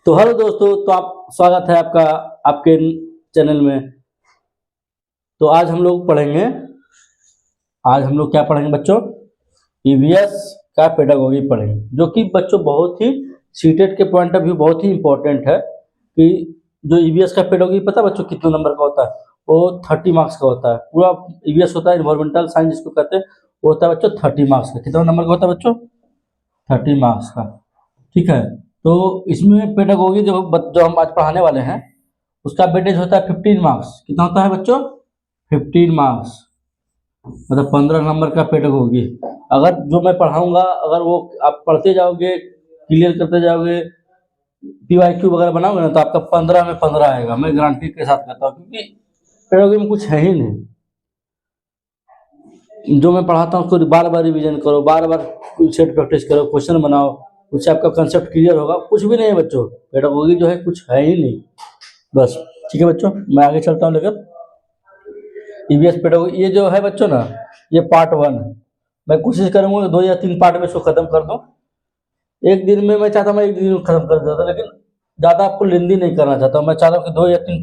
तो हेलो दोस्तों, तो आप स्वागत है आपका आपके चैनल में। तो आज हम लोग क्या पढ़ेंगे बच्चों? ईवीएस का पेडागोगी पढ़ेंगे, जो कि बच्चों बहुत ही सीटेट के पॉइंट ऑफ व्यू बहुत ही इंपॉर्टेंट है। कि जो ईवीएस का पेडागोगी पता है बच्चों कितने नंबर का होता है? वो 30 मार्क्स का होता है। पूरा ईवीएस होता है इन्वायरमेंटल साइंस जिसको कहते हैं, वो होता है बच्चों 30 मार्क्स का। कितना नंबर का होता है बच्चों? 30 मार्क्स का। ठीक है। तो इसमें पेडागोगी जो हम आज पढ़ाने वाले हैं, उसका वेटेज होता है 15 मार्क्स। कितना होता है बच्चों? 15 मार्क्स, मतलब 15 नंबर का पेडागोगी। अगर जो मैं पढ़ाऊंगा, अगर वो आप पढ़ते जाओगे, क्लियर करते जाओगे, पीवाईक्यू वगैरह बनाओगे ना, तो आपका 15 में 15 आएगा। मैं गारंटी के साथ कहता हूँ, क्योंकि पेडागोगी में कुछ है ही नहीं। जो मैं पढ़ाता हूँ उसको बार बार रिवीजन करो, बार बार सेट प्रैक्टिस करो, क्वेश्चन बनाओ, उससे आपका कंसेप्ट क्लियर होगा। कुछ भी नहीं है बच्चों, पेडागोगी जो है कुछ है ही नहीं बस। ठीक है बच्चों, मैं आगे चलता हूँ लेकर ईवीएस पेडागोगी। ये जो है बच्चों ना, ये पार्ट 1 है। मैं कोशिश करूंगा 2 या 3 पार्ट में इसको खत्म कर दूं। एक दिन में मैं चाहता हूँ, मैं एक दिन में खत्म कर देता, लेकिन ज़्यादा आपको लेंदी नहीं करना चाहता हूँ। मैं चाहता हूँ कि 2 या 3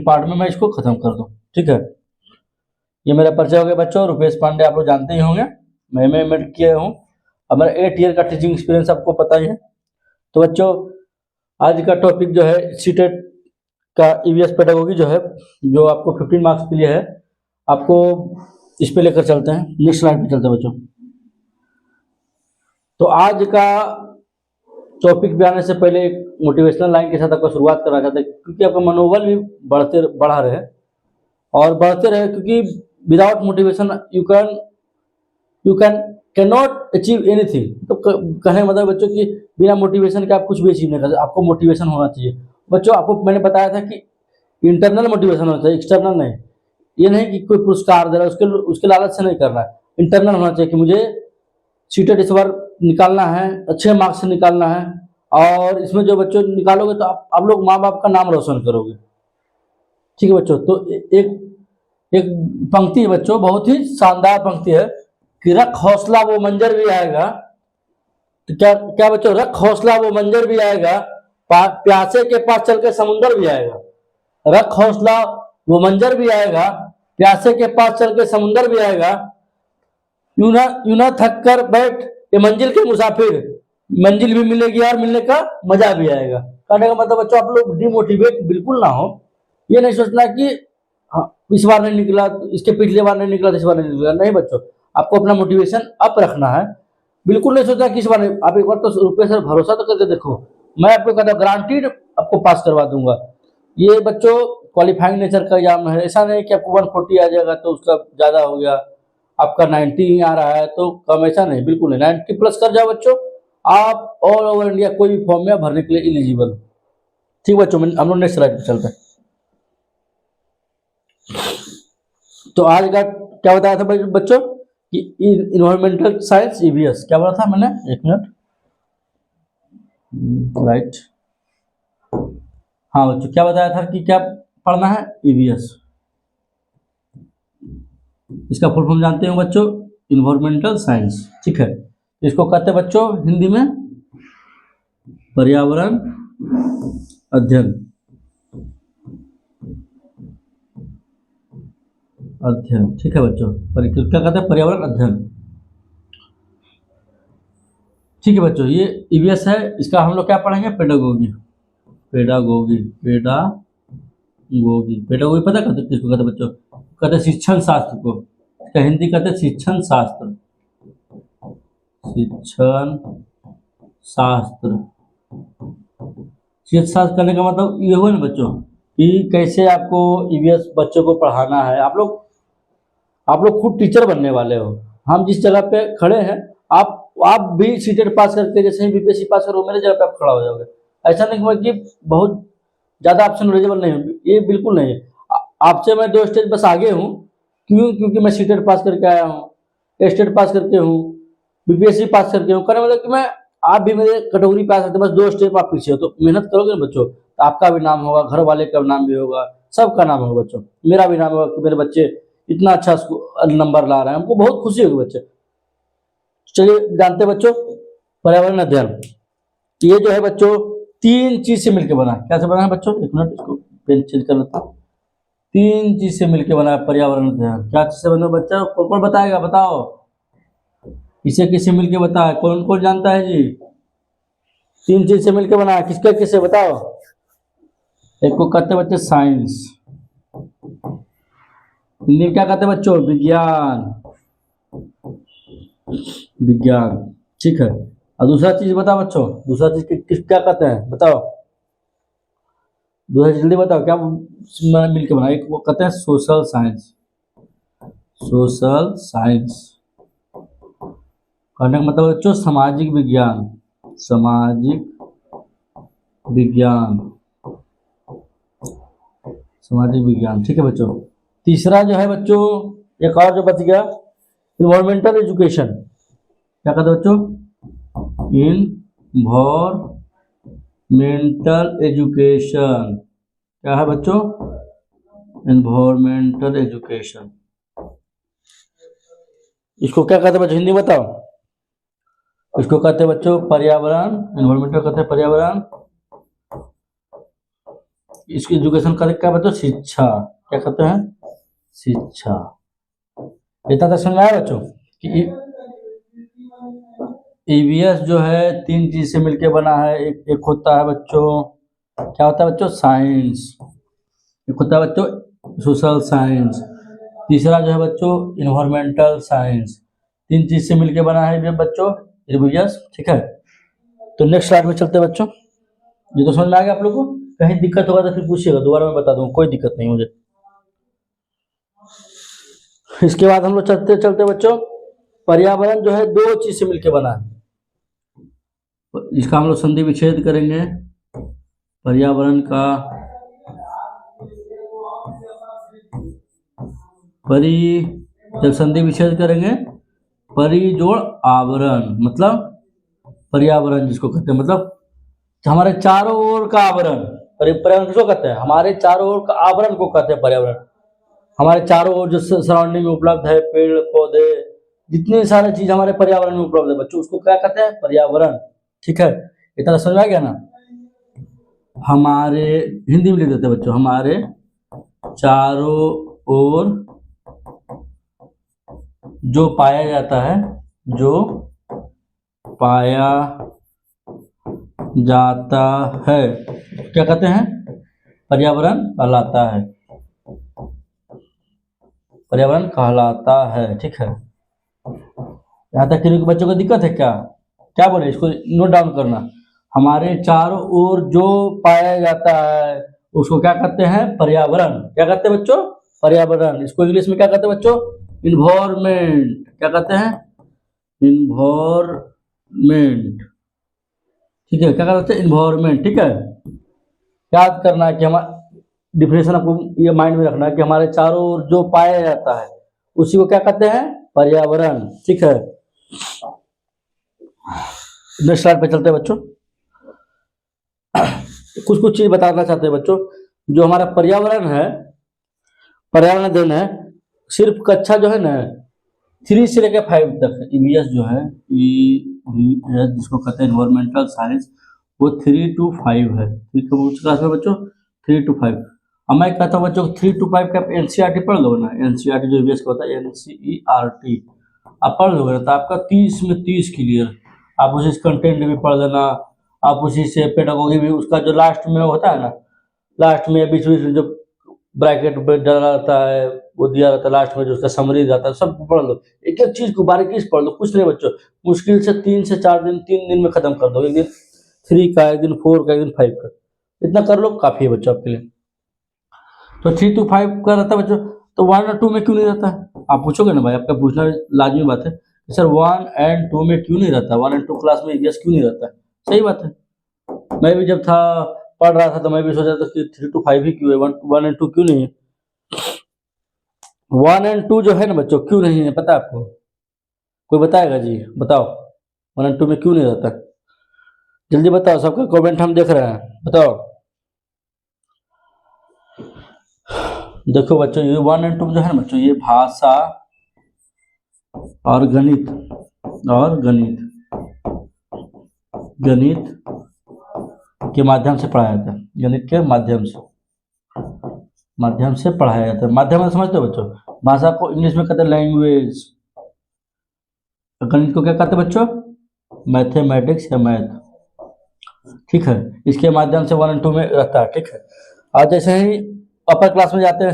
पार्ट में मैं इसको खत्म कर दूँ। ठीक है। ये मेरा परिचय हो गया बच्चों। रुपेश पांडे आप लोग जानते ही होंगे, मैं एमए किया हूँ। अब मेरा 8 ईयर का टीचिंग एक्सपीरियंस आपको पता ही है। तो बच्चों, आज का टॉपिक जो है सीटेट का ईवीएस पेडागोगी जो है, जो आपको 15 मार्क्स के लिए है, आपको इस पे लेकर चलते हैं। नेक्स्ट स्लाइड पे चलते हैं बच्चों। तो आज का टॉपिक पे आने से पहले एक मोटिवेशनल लाइन के साथ आपको शुरुआत करना चाहते हैं, क्योंकि आपका मनोबल भी बढ़ा रहे और बढ़ते रहे। क्योंकि without motivation you can not achieve anything. तो कहने का मतलब बच्चों कि बिना मोटिवेशन के आप कुछ भी अचीव नहीं कर सकते। आपको मोटिवेशन होना चाहिए बच्चों। आपको मैंने बताया था कि इंटरनल मोटिवेशन होना चाहिए, एक्सटर्नल नहीं। ये नहीं कि कोई पुरस्कार दे रहा है उसके उसके लालच से नहीं करना है। इंटरनल होना चाहिए कि मुझे सीटेट इस बार निकालना है, अच्छे मार्क्स से निकालना है। और इसमें जो बच्चों निकालोगे तो आप लोग माँ बाप का नाम रोशन करोगे। ठीक है बच्चों। तो एक एक पंक्ति है बच्चों, बहुत ही शानदार पंक्ति है कि रख हौसला वो मंजर भी आएगा। तो क्या क्या बच्चों? रख हौसला वो मंजर भी आएगा, प्यासे के पास चल के समुंदर भी आएगा। रख हौसला वो मंजर भी आएगा, प्यासे के पास चल के समुंदर भी आएगा। यूं ना थक कर बैठ ये मंजिल के मुसाफिर, मंजिल भी मिलेगी और मिलने का मजा भी आएगा। कहने का मतलब बच्चों, आप लोग डिमोटिवेट बिल्कुल ना हो। ये नहीं सोचना कि इस बार नहीं निकला, इसके पिछले बार नहीं निकला, इस बार नहीं निकला। नहीं बच्चों, आपको अपना मोटिवेशन अप रखना है। बिल्कुल नहीं सोचना कि इस बार नहीं। आप एक बार तो रुपये सर भरोसा तो करके देखो, मैं आपको कहता हूँ गारंटीड आपको पास करवा दूंगा। ये बच्चों क्वालिफाइंग नेचर का एग्जाम है। ऐसा नहीं कि आपको 140 आ जाएगा तो उसका ज़्यादा हो गया, आपका 90 ही आ रहा है तो कम। ऐसा नहीं, बिल्कुल नहीं। 90 प्लस कर जाओ बच्चों, आप ऑल ओवर इंडिया कोई भी फॉर्म में भरने के लिए एलिजिबल। ठीक बच्चों, हम लोग नेक्स्ट स्लाइड पे चलते हैं। तो आज का क्या बताया था बच्चों कि इन्वायरमेंटल साइंस ईवीएस। क्या बोला था मैंने? एक मिनट, राइट। हाँ बच्चों, क्या बताया था कि क्या पढ़ना है? ईवीएस। इसका फुल फॉर्म जानते हो बच्चों? Environmental science. ठीक है। इसको कहते हैं बच्चों हिंदी में पर्यावरण अध्ययन। ठीक है बच्चों, क्या कहते हैं? पर्यावरण अध्ययन। ठीक है बच्चों, ये ईवीएस है। इसका हम लोग क्या पढ़ेंगे? पेडागोगी। पेडागोगी पता कहते किसको कहते बच्चों? कहते शिक्षण शास्त्र को। इसका हिंदी कहते शिक्षण शास्त्र। शिक्षण शास्त्र करने का मतलब ये हुआ ना बच्चों कि कैसे आपको ईवीएस बच्चों को पढ़ाना है। आप लोग खुद टीचर बनने वाले हो। हम जिस जगह पे खड़े हैं, आप भी सीटेट पास करके जैसे ही बीपीएससी पास करो, मेरे जगह पे आप खड़ा हो जाओगे। ऐसा नहीं कि बहुत ज़्यादा आपसे नॉलेजेबल नहीं हूँ, ये बिल्कुल नहीं है। आपसे मैं 2 स्टेज बस आगे हूँ। क्योंकि मैं सीटेट पास करके आया हूँ, स्टेट पास करके हूँ, बीपीएससी पास करके हूँ। कहने मतलब कि मैं आप भी मेरे कैटेगरी पे आ सकते, बस 2 स्टेप आप पीछे हो। तो मेहनत करोगे ना बच्चों, तो आपका भी नाम होगा, घर वाले का नाम भी होगा, सबका नाम होगा बच्चों। मेरा भी नाम होगा कि मेरे बच्चे इतना अच्छा नंबर ला रहे हैं। हमको बहुत खुशी होगी बच्चे। चलिए जानते बच्चों पर्यावरण अध्ययन। ये जो है बच्चों तीन चीज से मिलकर बना है। क्या से बना है बच्चों? एक मिनट, इसको पेन चेंज कर लेता हूँ। तीन चीज से मिलकर बना है पर्यावरण अध्ययन। क्या चीज से बना बच्चा? कौन कौन बताएगा? बताओ, किसे किसे मिलकर बताया? कौन कौन जानता है जी? तीन चीज से मिलकर बना है, किसका किससे बताओ? एक को कहते हैं बच्चे साइंस, हिंदी में क्या कहते हैं बच्चों? विज्ञान। विज्ञान, ठीक है। और दूसरा चीज बताओ बच्चों, दूसरा चीज किस क्या कहते हैं बताओ? दूसरा जल्दी बताओ, क्या मिलकर बना? एक वो कहते हैं सोशल साइंस। सोशल साइंस कहने का मतलब बच्चों सामाजिक विज्ञान। सामाजिक विज्ञान, सामाजिक विज्ञान, ठीक है बच्चों। तीसरा जो है बच्चों, एक और जो बच गया, इन्वायरमेंटल एजुकेशन। क्या कहते हैं बच्चों? Environmental education. क्या है बच्चों? Environmental education. इसको क्या कहते हैं बच्चों? हिंदी बताओ। इसको कहते हैं बच्चों पर्यावरण। इन्वायरमेंटल कहते हैं पर्यावरण। इसकी एजुकेशन का क्या बच्चों? शिक्षा। क्या कहते हैं? शिक्षा। इतना तक समझ में आया बच्चों कि ईवीएस जो है तीन चीज से मिलकर बना है। एक होता है बच्चों, क्या होता है बच्चों? साइंस। एक होता है बच्चों सोशल साइंस। तीसरा जो है बच्चों इन्वायरमेंटल साइंस। तीन चीज से मिलकर बना है ये बच्चों ईवीएस, ठीक है। तो नेक्स्ट स्लाइड में चलते हैं बच्चों। ये तो समझ में आ गया आप लोग को? कहीं दिक्कत होगा तो फिर पूछिएगा, दोबारा मैं बता दूंगा, कोई दिक्कत नहीं मुझे। इसके बाद हम लोग चलते चलते बच्चों, पर्यावरण जो है दो चीज से मिलकर बना है। इसका हम लोग संधि विच्छेद करेंगे। पर्यावरण का जब संधि विच्छेद करेंगे, परिजोड़ आवरण, मतलब पर्यावरण जिसको कहते हैं, मतलब हमारे चारों ओर का आवरण। पर्यावरण किसको कहते हैं? हमारे चारों ओर का आवरण को कहते हैं पर्यावरण। हमारे चारों ओर जो सराउंडिंग में उपलब्ध है, पेड़ पौधे, जितने सारे चीज हमारे पर्यावरण में उपलब्ध है बच्चों, उसको क्या कहते हैं? पर्यावरण, ठीक है। इतना समझ आ गया ना? हमारे, हिंदी में लिख देते हैं बच्चों, हमारे चारों ओर जो पाया जाता है, जो पाया जाता है, क्या कहते हैं? पर्यावरण कहलाता है। पर्यावरण कहलाता है, ठीक है। यहाँ तक किसी बच्चों को दिक्कत है क्या? क्या बोले? इसको नोट डाउन करना। हमारे चारों ओर जो पाया जाता है उसको क्या कहते हैं? पर्यावरण। क्या कहते हैं बच्चों? पर्यावरण। इसको इंग्लिश में क्या कहते हैं बच्चों? इन्वायरमेंट। क्या कहते हैं? इन्वायरमेंट, ठीक है। क्या कहते हैं? इन्वायरमेंट, ठीक है। याद करना है कि हमारा डिफिनेशन आपको ये माइंड में रखना है कि हमारे चारों ओर जो पाया जाता है उसी को क्या कहते हैं? पर्यावरण, ठीक है। नेक्स्ट स्लाइड पे चलते हैं बच्चों। कुछ कुछ चीज बताना चाहते हैं बच्चों। जो हमारा पर्यावरण है, पर्यावरण अध्ययन है, सिर्फ कक्षा जो है ना 3 से लेकर 5 तक है। ईवीएस जो है, ईवीएस जिसको कहते हैं इन्वायरमेंटल साइंस, वो 3 to 5 है, ठीक है। उस क्लास में बच्चों 3 to 5। अब मैं कहता हूँ बच्चों 3 to 5 का एनसीईआरटी पढ़ लो ना। एनसीईआरटी जो ईवीएस का होता है, एनसीईआरटी आप पढ़ लोगे ना तो आपका 30 में 30 क्लियर। आप उसी से कंटेंट भी पढ़ लेना, आप उसी से पेडागोगी भी, उसका जो लास्ट में होता है ना, लास्ट में बीच बीच में जो ब्रैकेट पे डाला रहता है वो दिया रहता है, लास्ट में जो उसका समरी रहता है, सब पढ़ लो। एक एक चीज को बारीकी से पढ़ लो, कुछ नहीं बच्चों। मुश्किल से 3 से 4 दिन, 3 दिन में खत्म कर दो। एक दिन 3 का, एक दिन 4 का, एक दिन 5 का, इतना कर लो, काफी है बच्चों आपके लिए। तो 3 to 5 का रहता है बच्चों, तो 1 और 2 में क्यों नहीं रहता है? आप पूछोगे ना भाई, आपका पूछना लाजमी बात है कि सर 1 and 2 में क्यों नहीं रहता? 1 and 2 क्लास में ईवीएस क्यों नहीं रहता है? सही बात है। मैं भी जब था पढ़ रहा था तो मैं भी सोचा था कि 3 to 5 ही क्यों है, 1 and 2 क्यों नहीं है? 1 and 2 जो है ना बच्चों, क्यों नहीं है पता है आपको? कोई बताएगा जी? बताओ 1 and 2 में क्यों नहीं रहता? जल्दी बताओ, सबका कमेंट हम देख रहे हैं, बताओ। देखो बच्चों, ये 1 and 2 जो है ना बच्चों, ये भाषा और गणित, और गणित के माध्यम से पढ़ाया जाता है, गणित के माध्यम से पढ़ाया जाता है। माध्यम में समझते हो बच्चों, भाषा को इंग्लिश में कहते हैं लैंग्वेज, गणित को क्या कहते हैं बच्चों, मैथमेटिक्स या मैथ, ठीक है। इसके माध्यम से 1 और 2 में रहता है, ठीक है। और जैसे ही अपर क्लास में जाते हैं,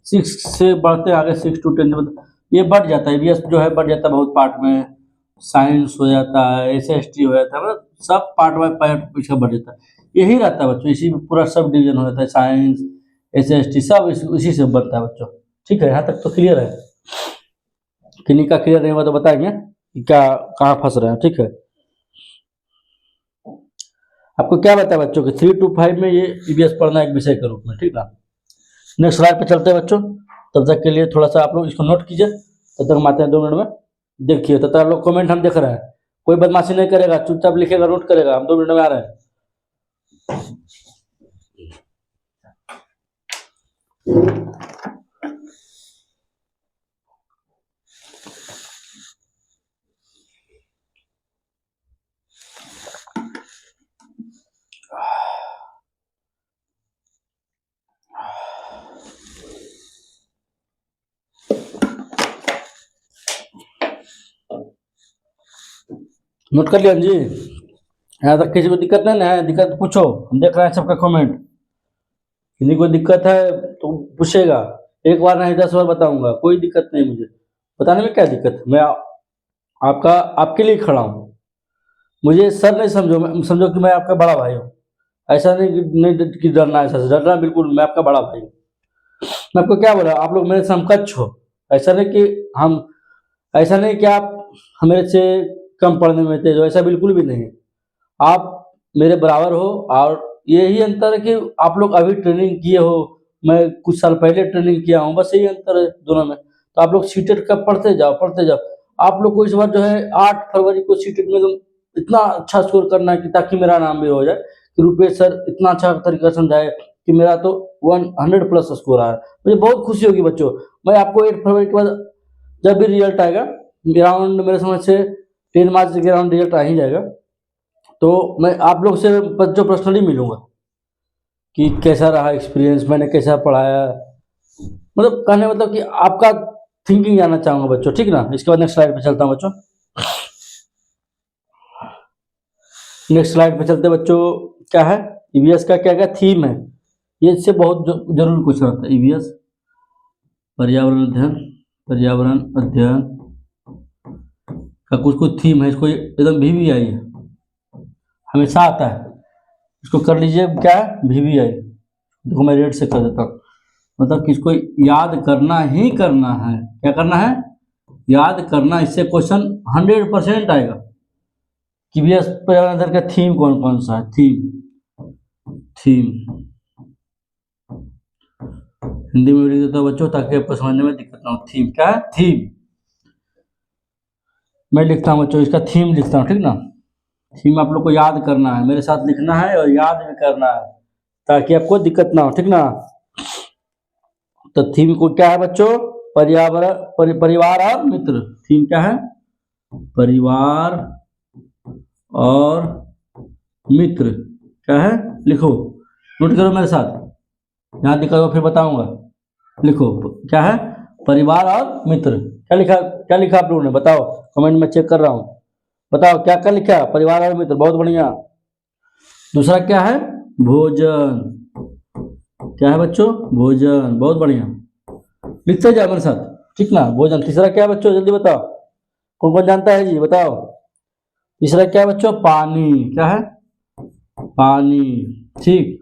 6 से बढ़ते हैं आगे 6 to 10 मतलब ये बढ़ जाता है, ईवीएस जो है बढ़ जाता है बहुत पार्ट में, साइंस हो जाता है, एसएसटी हो जाता है, मतलब सब पार्ट बाय पार्ट इसका बढ़ जाता है। यही रहता है बच्चों, इसी में पूरा सब डिवीजन हो जाता है, साइंस एसएसटी सब इसी से बनता है बच्चों, ठीक है। यहाँ तक तो क्लियर है, किन्हीं का क्लियर नहीं हुआ तो बताएंगे कि क्या कहाँ फंस रहे हैं, ठीक है। आपको क्या बताया बच्चों कि 3 to 5 में ये ईवीएस पढ़ना एक विषय के रूप में, ठीक है। नेक्स्ट स्लाइड पे चलते हैं बच्चों, तब तक के लिए थोड़ा सा आप लोग इसको नोट कीजिए, तब तक हम आते हैं 2 मिनट में, देखिए तब तक आप लोग कमेंट हम देख रहे हैं, कोई बदमाशी नहीं करेगा, चुपचाप लिखेगा, नोट करेगा, हम 2 मिनट में आ रहे हैं। नोट कर लिया जी, यहाँ तक किसी को दिक्कत नहीं है, दिक्कत पूछो, हम देख रहे हैं सबका कमेंट, किसी को दिक्कत है तो पूछेगा, एक बार नहीं 10 बार बताऊंगा, कोई दिक्कत नहीं, मुझे बताने में क्या दिक्कत, मैं आपका आपके लिए खड़ा हूँ, मुझे सर नहीं समझो कि मैं आपका बड़ा भाई हूँ, ऐसा नहीं कि डरना है, ऐसा डरना बिल्कुल, मैं आपका बड़ा भाई हूँ। मैं आपको क्या बोला, आप लोग मेरे समकक्ष हो, ऐसा नहीं कि आप मेरे से कम पढ़ने में तेज हो, ऐसा बिल्कुल भी नहीं, आप मेरे बराबर हो। और यही अंतर है कि आप लोग अभी ट्रेनिंग किए हो, मैं कुछ साल पहले ट्रेनिंग किया हूँ, बस यही अंतर है दोनों में। तो आप लोग सीटेट का पढ़ते जाओ, आप लोग को इस बार जो है 8 फरवरी को सीटेट में इतना अच्छा स्कोर करना है कि ताकि मेरा नाम भी हो जाए कि रुपेश सर इतना अच्छा तरीका समझाए कि मेरा तो 100+ स्कोर आया, मुझे बहुत खुशी होगी बच्चों। मैं आपको 8 फरवरी के बाद जब भी रिजल्ट आएगा, अराउंड मेरे समझ से 10 मार्च के अराउंड रिजल्ट आ ही जाएगा, तो मैं आप लोग से बच्चों पर्सनली मिलूंगा कि कैसा रहा एक्सपीरियंस, मैंने कैसा पढ़ाया, मतलब कहने मतलब कि आपका थिंकिंग जानना चाहूँगा बच्चों, ठीक ना। इसके बाद नेक्स्ट स्लाइड पे चलता हूँ बच्चों, नेक्स्ट स्लाइड पे चलते बच्चों, क्या है ईवीएस का क्या थीम है, ये इससे बहुत जरूर कुछ रहता है। ईवीएस पर्यावरण अध्ययन का कुछ थीम है, इसको एकदम VVI है, हमेशा आता है, इसको कर लीजिए, क्या है VVI, देखो मैं रेड से कर देता हूँ, मतलब कि इसको याद करना ही करना है, क्या करना है, याद करना, इससे क्वेश्चन 100% आएगा कि ईवीएस पर्यावरण अध्ययन का थीम कौन कौन सा है, थीम हिंदी में लिख देता हूँ बच्चों ताकि आपको समझने में दिक्कत ना हो। थीम क्या है, थीम मैं लिखता हूँ बच्चों, इसका थीम लिखता हूँ, ठीक ना। थीम आप लोग को याद करना है, मेरे साथ लिखना है और याद भी करना है ताकि आपको दिक्कत ना हो, ठीक ना। तो थीम को क्या है बच्चों, परिवार और मित्र, थीम क्या है, परिवार और मित्र, क्या है, लिखो, नोट करो मेरे साथ, यहाँ दिक्कत हो फिर बताऊंगा, लिखो क्या है, परिवार और मित्र, क्या लिखा आप लोगों ने, बताओ, कमेंट में चेक कर रहा हूँ, बताओ क्या क्या लिखा, परिवार और मित्र, बहुत बढ़िया। दूसरा क्या है, भोजन, क्या है बच्चों, भोजन, बहुत बढ़िया, लिखते जाओ मेरे साथ, ठीक ना, भोजन। तीसरा क्या है बच्चों, जल्दी बताओ, कौन कौन जानता है जी, बताओ। तीसरा क्या है बच्चों, पानी, क्या है, पानी, ठीक।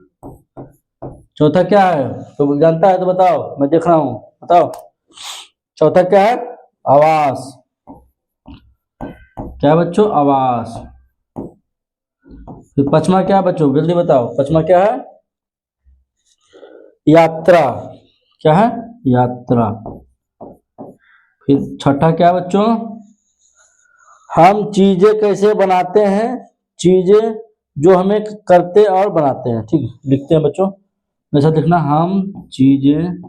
चौथा क्या है, तो जानता है तो बताओ, मैं देख रहा हूँ, बताओ। चौथा क्या है, आवास, क्या है बच्चों, आवास। फिर पांचवा क्या है बच्चों, जल्दी बताओ, पांचवा क्या है, यात्रा, क्या है, यात्रा। फिर छठा क्या है बच्चों, हम चीजें कैसे बनाते हैं, चीजें जो हमें करते और बनाते हैं, ठीक, लिखते हैं बच्चों, मेरे साथ लिखना, हम चीजें,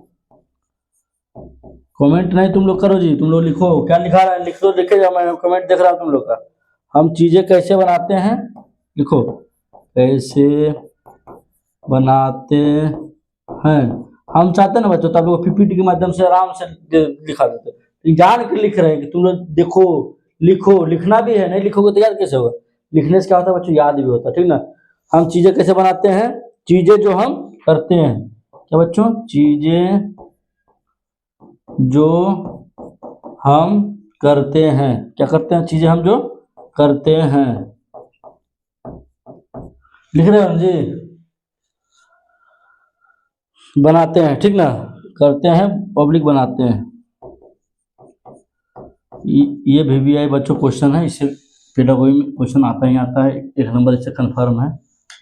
कमेंट नहीं तुम लोग करो जी, तुम लोग लिखो, क्या लिखा रहा है, लिख दो, लिखे जाओ, मैं कमेंट देख रहा हूँ तुम लोग का। हम चीजें कैसे बनाते हैं, लिखो, कैसे बनाते हैं। हम चाहते हैं ना बच्चों, तो आप लोग पीपीटी के माध्यम से आराम से दिखा देते हैं। जान के लिख रहे हैं कि तुम लोग देखो, लिखो, लिखना भी है, नहीं लिखोगे तो याद कैसे होगा। लिखने से क्या होता है बच्चों, याद भी होता है, ठीक ना। हम चीजें कैसे बनाते हैं, चीजें जो हम करते हैं, क्या बच्चों, चीजें जो हम करते हैं, क्या करते हैं, चीजें हम जो करते हैं। लिख रहे हो जी, बनाते हैं, ठीक ना, करते हैं, पब्लिक बनाते हैं। ये VVI बच्चों क्वेश्चन है, इससे पेडागोजी में क्वेश्चन आता ही आता है, 1 नंबर इससे कंफर्म है,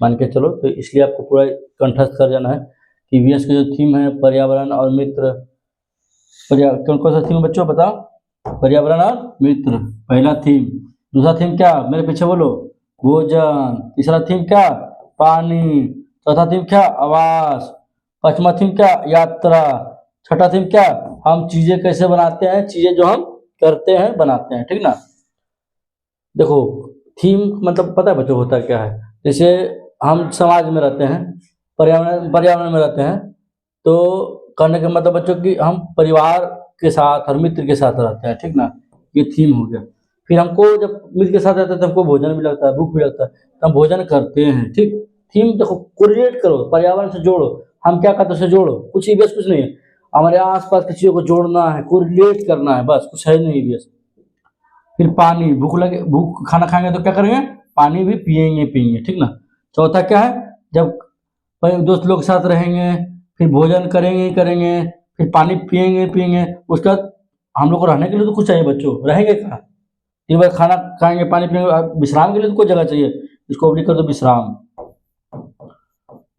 मान के चलो। तो इसलिए आपको पूरा कंठस्थ कर जाना है कि VS का जो थीम है पर्यावरण और मित्र। कौन कौन सा थीम बच्चों बताओ, पर्यावरण और मित्र पहला थीम। दूसरा थीम क्या, मेरे पीछे बोलो, भोजन। तीसरा थीम क्या, पानी। चौथा थीम क्या, आवास। पांचवा थीम क्या, यात्रा। छठा थीम क्या, हम चीजें कैसे बनाते हैं, चीजें जो हम करते हैं बनाते हैं, ठीक ना। देखो थीम मतलब पता है बच्चों होता क्या है, जैसे हम समाज में रहते हैं, पर्यावरण में रहते हैं, तो कहने का मतलब बच्चों कि हम परिवार के साथ और मित्र के साथ रहते हैं, ठीक ना, ये थीम हो गया। फिर हमको जब मित्र के साथ रहते हैं तो हमको भोजन भी लगता है, भूख भी लगता है, तो हम भोजन करते हैं, ठीक। थीम देखो कोरिलेट करो, पर्यावरण से जोड़ो, हम क्या करते हैं उसे जोड़ो, कुछ ही बस कुछ नहीं है, हमारे आसपास की चीजों को जोड़ना है, कोरिलेट करना है, बस कुछ है नहीं बस। फिर पानी, भूख लगे, भूख खाना खाएंगे तो क्या करेंगे, पानी भी पियेंगे, ठीक ना। चौथा क्या है, जब दोस्त लोग के साथ रहेंगे, फिर भोजन करेंगे, फिर पानी पियेंगे, उसके बाद हम लोग को रहने के लिए तो कुछ चाहिए बच्चों, रहेंगे कहाँ, एक बार खाना खाएंगे, पानी पियेंगे, विश्राम के लिए तो कोई जगह चाहिए, इसको लिख कर दो विश्राम।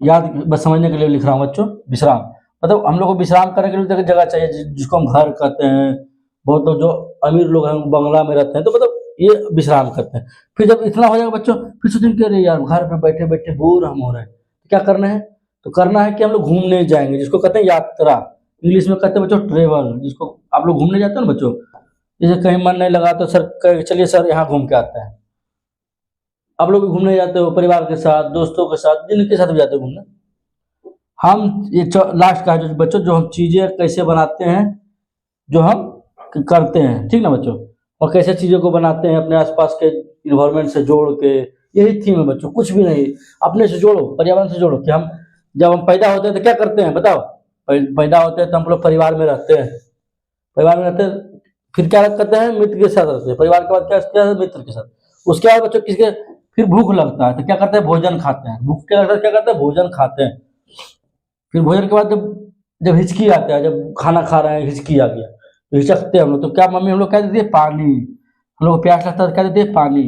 याद बस समझने के लिए लिख रहा हूँ बच्चों, विश्राम मतलब हम लोग को विश्राम करने के लिए जगह चाहिए, जिसको हम घर कहते हैं। बहुत लोग जो अमीर लोग हैं बंगला में रहते हैं, तो मतलब ये विश्राम करते हैं। फिर जब इतना हो जाएगा बच्चों, फिर सोचेंगे अरे यार घर पे बैठे बैठे बोर हम हो रहे हैं, तो क्या करना है, तो करना है कि हम लोग घूमने जाएंगे, जिसको कहते हैं यात्रा, इंग्लिश में कहते हैं बच्चों ट्रेवल। जिसको आप लोग घूमने जाते हो ना बच्चों, जैसे कहीं मन नहीं लगा तो सर चलिए सर यहाँ घूम के आते हैं। आप लोग भी घूमने जाते हो परिवार के साथ, दोस्तों के साथ, जिनके साथ भी जाते हो घूमने। हम ये लास्ट का है जो बच्चों, जो हम चीजें कैसे बनाते हैं, जो हम करते हैं, ठीक ना बच्चों, और कैसे चीजों को बनाते हैं अपने आसपास के इन्वायरमेंट से जोड़ के, यही थीम है बच्चों, कुछ भी नहीं। अपने से जोड़ो, पर्यावरण से जोड़ो, कि हम जब हम पैदा होते हैं तो क्या करते हैं बताओ, पैदा होते हैं तो हम लोग परिवार में रहते हैं, परिवार में रहते हैं, फिर क्या करते हैं, मित्र के साथ रहते हैं, परिवार के बाद क्या है, मित्र के साथ। उसके बाद बच्चों किसके, फिर भूख लगता है तो क्या करते हैं, भोजन खाते हैं, भूख के लगता है क्या करते हैं, भोजन खाते हैं। फिर भोजन के बाद जब जब हिचकी आता है, जब खाना खा रहे हैं हिचकी आ गया, तो हिचकते हैं हम लोग, तो क्या मम्मी हम लोग क्या देती है, पानी। हम लोग को प्यास लगता है तो क्या देती है, पानी।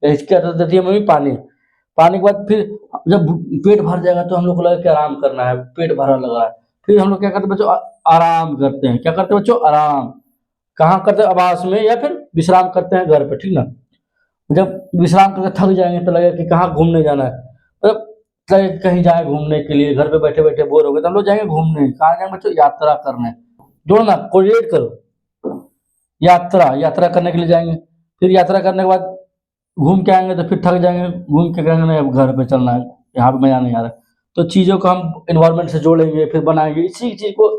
या हिचकी आता है तो देती है मम्मी पानी। पानी के बाद फिर जब पेट भर जाएगा तो हम लोग को लगा कि आराम करना है, पेट भरा लगा है, फिर हम लोग क्या करते हैं बच्चों, आराम करते हैं। क्या करते हैं बच्चों, आराम। कहाँ करते हैं, आवास में, या फिर विश्राम करते हैं घर पे, ठीक ना। जब विश्राम करके थक जाएंगे तो लगेगा कि कहाँ घूमने जाना है, मतलब कहीं जाए घूमने के लिए, घर पे बैठे बैठे बोर हो गए तो हम लोग जाएंगे घूमने, कहाँ जाएंगे बच्चों, यात्रा करने। जोड़ना, कोरिलेट करो, यात्रा, यात्रा करने के लिए जाएंगे। फिर यात्रा करने के बाद घूम के आएंगे तो फिर थक जाएंगे, घूम के कहेंगे नहीं अब घर पे चलना है, यहाँ पे मजा नहीं आ रहा। तो चीज़ों को हम इन्वायरमेंट से जोड़ेंगे, फिर बनाएंगे, इसी चीज़ को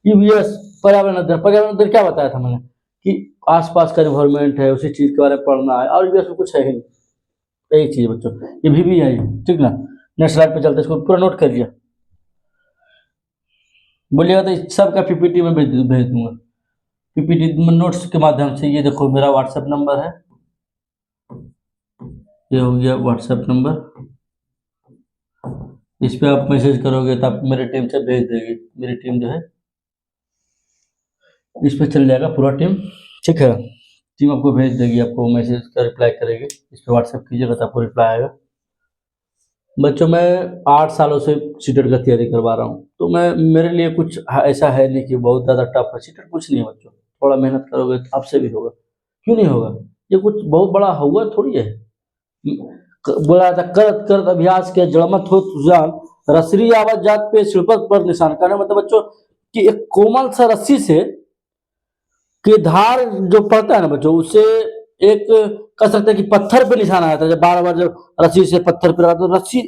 ईवीएस पर्यावरण अध्ययन। पर्यावरण अध्ययन क्या बताया था मैंने, कि आसपास का इन्वायरमेंट है, उसी चीज़ के बारे में पढ़ना है, और ईवीएस में कुछ है ही नहीं, यही चीज़ है बच्चों, ये भी है, ठीक ना। नेक्स्ट स्लाइड पे चलते हैं, इसको पूरा नोट कर लिया, बोलिएगा तो सबका पीपीटी में भेज दूंगा, पीपीटी नोट्स के माध्यम से। ये देखो मेरा व्हाट्सएप नंबर है, ये हो गया व्हाट्सएप नंबर, इस पे आप मैसेज करोगे तो आप मेरे टीम से भेज देगी, मेरी टीम जो है इस पे चल जाएगा पूरा टीम, ठीक है। टीम आपको भेज देगी, आपको मैसेज का रिप्लाई करेगी, इस पे व्हाट्सएप कीजिएगा तो आपको रिप्लाई आएगा। बच्चों मैं 8 सालों से सीटेट का तैयारी करवा रहा हूँ, तो मैं मेरे लिए कुछ ऐसा है नहीं कि बहुत ज़्यादा टफ है सीटेट, कुछ नहीं है बच्चों, थोड़ा मेहनत करोगे तो आपसे भी होगा, क्यों नहीं होगा, ये कुछ बहुत बड़ा हुआ थोड़ी है। बोला था करत करत अभ्यास के जड़मत हो तुझान, रसरी आवाज जात पे शिल्पत पर निशान, कहने मतलब बच्चों कि एक कोमल सा रस्सी से की धार जो पड़ता है ना बच्चों, उससे एक कर सकते हैं कि पत्थर पे निशान आया था, जब बार बार जब रस्सी से पत्थर पे लगा तो रस्सी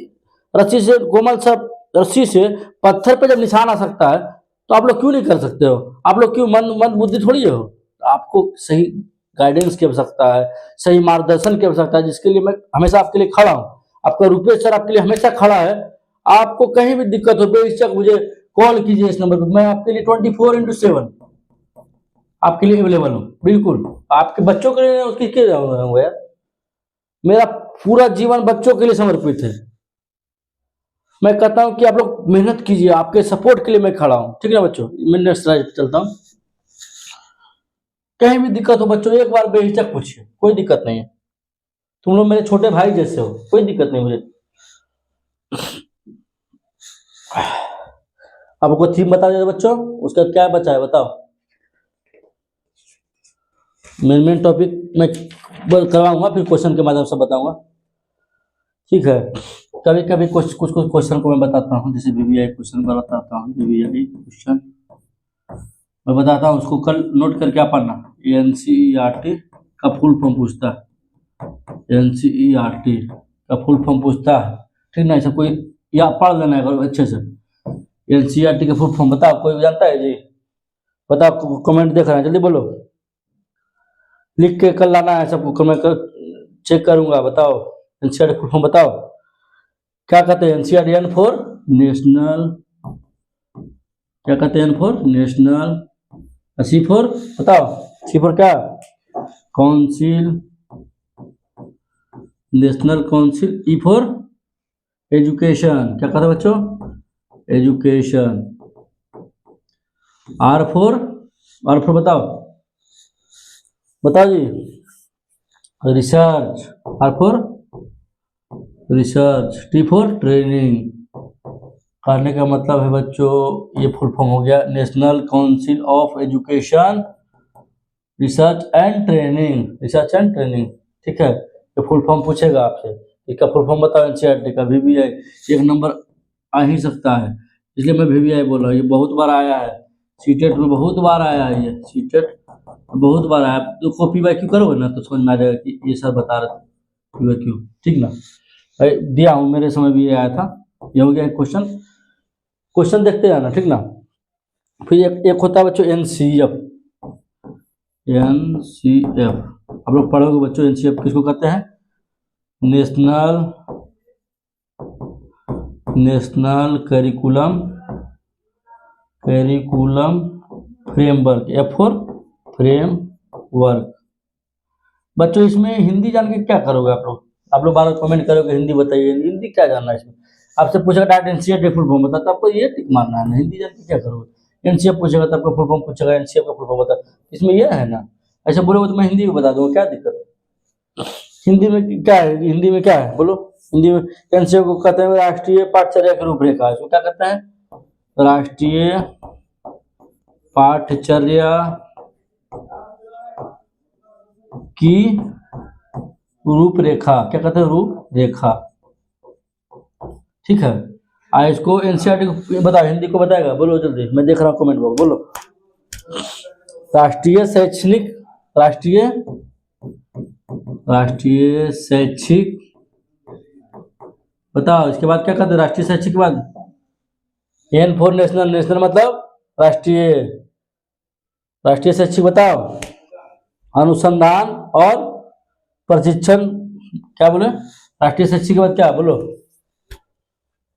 रस्सी से कोमल सा रस्सी से पत्थर पे जब निशान आ सकता है तो आप लोग क्यों नहीं कर सकते हो? आप लोग क्यों मंद बुद्धि थोड़ी हो? आपको सही गाइडेंस की आवश्यकता है, सही मार्गदर्शन की आवश्यकता है, जिसके लिए मैं हमेशा आपके लिए खड़ा हूँ। आपका रुपेश सर आपके लिए हमेशा खड़ा है। आपको कहीं भी दिक्कत हो बेशक मुझे कॉल कीजिए इस नंबर पर, मैं आपके लिए 24/7 आपके लिए अवेलेबल हूँ। बिल्कुल आपके बच्चों के लिए उसकी क्या होगा यार, मेरा पूरा जीवन बच्चों के लिए समर्पित है। मैं कहता हूँ कि आप लोग मेहनत कीजिए, आपके सपोर्ट के लिए मैं खड़ा हूँ। ठीक है बच्चों, मैं नेक्स्ट स्लाइड पे चलता हूँ। कहीं भी दिक्कत हो बच्चों एक बार बेहिचक पूछिए, कोई दिक्कत नहीं है। तुम लोग मेरे छोटे भाई जैसे हो, कोई दिक्कत नहीं मुझे। आपको थीम बता दें बच्चों, उसका क्या बचा है बताओ। मेन टॉपिक मैं करवाऊंगा, फिर क्वेश्चन के माध्यम से बताऊंगा। ठीक है, कभी कभी कुछ कुछ कुछ क्वेश्चन को मैं बताता हूँ, जैसे वीवीआई क्वेश्चन बताता हूँ। वीवीआई क्वेश्चन मैं बताता हूँ, उसको कल नोट करके आप पढ़ना। एनसीईआरटी का फुल फॉर्म पूछता है, एनसीईआरटी का फुल फॉर्म पूछता है। ठीक ना, ऐसा कोई या पढ़ लेना है अच्छे से। एनसीईआरटी का फुल फॉर्म बताओ, कोई जानता है जी? बताओ, कमेंट देख रहे हैं, जल्दी बोलो, लिख के कल लाना है सबको, कल मैं चेक करूंगा। बताओ एनसीईआरटी फुल फॉर्म बताओ, क्या कहते हैं? एनसीईआरटी एन फॉर नेशनल, क्या कहते हैं? N for national, C for बताओ, सी फॉर क्या? Council, national council. E for education, क्या कहते हैं बच्चों? Education. R for, R for बताओ, बताओ जी, research, R for research. T for training. कहने का मतलब है बच्चों, ये फुल फॉर्म हो गया national council of education research and training, research and training. ठीक है, ये फुल फॉर्म पूछेगा आपसे, इसका फुल फॉर्म बताओ एनसीईआरटी का। वीवीआई एक नंबर आ ही सकता है, इसलिए मैं वीवीआई बोल रहा हूँ। ये बहुत बार आया है, सीटेट में बहुत बार आया है, ये सीटेट बहुत बार आया। तो कॉपी वाई क्यों करोगे ना तो समझ में आ जाएगा कि ये सर बता रहे थे क्यों। ठीक ना, दिया हूँ, मेरे समय भी ये आया था। ये हो गया एक क्वेश्चन, क्वेश्चन देखते जाना। ठीक ना, फिर एक होता है बच्चों एनसीएफ। एनसीएफ आप लोग पढ़ोगे बच्चों, एनसीएफ किसको कहते हैं? National national curriculum framework, F for framework. बच्चों इसमें हिंदी जान के क्या करोगे आप लोग? आप लोग बार बार कमेंट करोगे हिंदी बताइए, हिंदी क्या जानना है इसमें? आपसे पूछेगा डायरेक्ट एनसीईआरटी फुल फॉर्म बता, तो आपको ये टिक मारना है ना, हिंदी जान के क्या करोगे? एनसीएफ पूछेगा तो आपको फुल फॉर्म पूछेगा, एनसीएफ का फुल फॉर्म बता, इसमें ये है ना। ऐसे बोलोगे तो मैं हिंदी में बता दूंगा, क्या दिक्कत है? हिंदी में क्या है? हिंदी में क्या है बोलो? हिंदी में एनसीएफ को कहते हैं राष्ट्रीय पाठचर्या की रूपरेखा। इसको क्या कहते हैं? राष्ट्रीय पाठचर्या की रूपरेखा, क्या कहते हैं? रूपरेखा। ठीक है, इसको एनसीईआरटी बताओ, हिंदी को बताएगा, बोलो जल्दी, मैं देख रहा हूँ कमेंट बॉक्स, बोलो। राष्ट्रीय शैक्षणिक, राष्ट्रीय शैक्षिक बताओ। इसके बाद क्या कहते हैं? राष्ट्रीय शैक्षिक के बाद एन फॉर नेशनल, नेशनल मतलब राष्ट्रीय, राष्ट्रीय शैक्षिक बताओ। अनुसंधान और प्रशिक्षण, क्या बोले? राष्ट्रीय शैक्षिक के बाद क्या बोलो?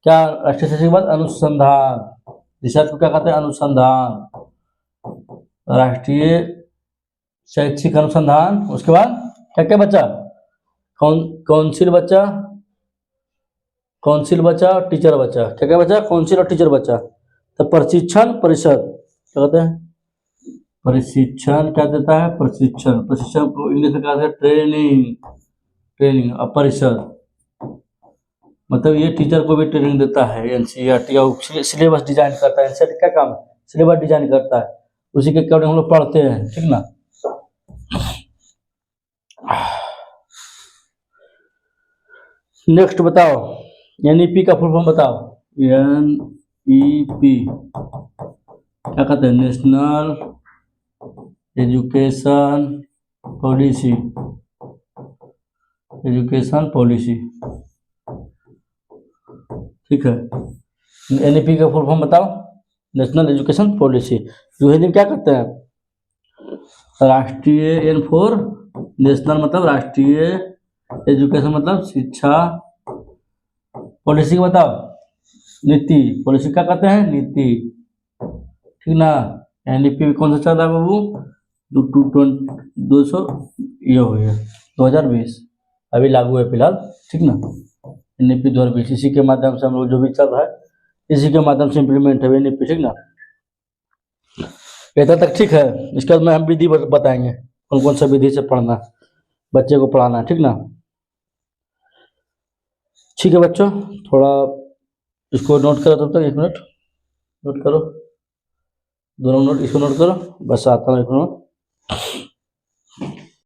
क्या राष्ट्रीय शैक्षिक के बाद? अनुसंधान, रिसर्च को क्या कहते हैं? अनुसंधान, राष्ट्रीय शैक्षिक अनुसंधान। उसके बाद क्या क्या बचा? काउंसिल बचा, काउंसिल बचा और टीचर बचा। क्या क्या बचा? काउंसिल और टीचर बचा। तो प्रशिक्षण परिषद, क्या कहते हैं? प्रशिक्षण क्या देता है? प्रशिक्षण, प्रशिक्षण को इंग्लिश में कहते हैं ट्रेनिंग, ट्रेनिंग। और परिषद मतलब ये टीचर को भी ट्रेनिंग देता है एनसीईआरटी, और सिलेबस डिजाइन करता है। एनसीईआरटी क्या काम है? सिलेबस डिजाइन करता है, उसी के अकॉर्डिंग हम लोग पढ़ते हैं। ठीक ना, नेक्स्ट बताओ, एनईपी का फुल फॉर्म बताओ। एनईपी क्या कहते हैं? National education policy, education policy, ठीक है। एनईपी का फुल फॉर्म बताओ, नेशनल एजुकेशन पॉलिसी। जो हिंदी में क्या करते हैं, राष्ट्रीय, एन फोर नेशनल मतलब राष्ट्रीय, एजुकेशन मतलब शिक्षा, पॉलिसी का बताओ नीति, पॉलिसी क्या कहते हैं, नीति, ठीक ना। एनईपी कौन सा चल रहा है बाबू, 200 ये हो गया 2020 अभी लागू है फिलहाल, ठीक ना। एनईपी 2020 इसी के माध्यम से हम लोग जो भी चल रहा है इसी के माध्यम से इम्प्लीमेंट है एनईपी, ठीक ना। इतना तक ठीक है। इसके बाद में हम विधि बताएंगे कौन कौन सा विधि से पढ़ना बच्चे को पढ़ाना है, ठीक ना। ठीक है बच्चों, थोड़ा इसको नोट करो, तब तक 1 मिनट नोट करो, दोनों नोट, इसको नोट करो, बस आता हूँ 1 मिनट।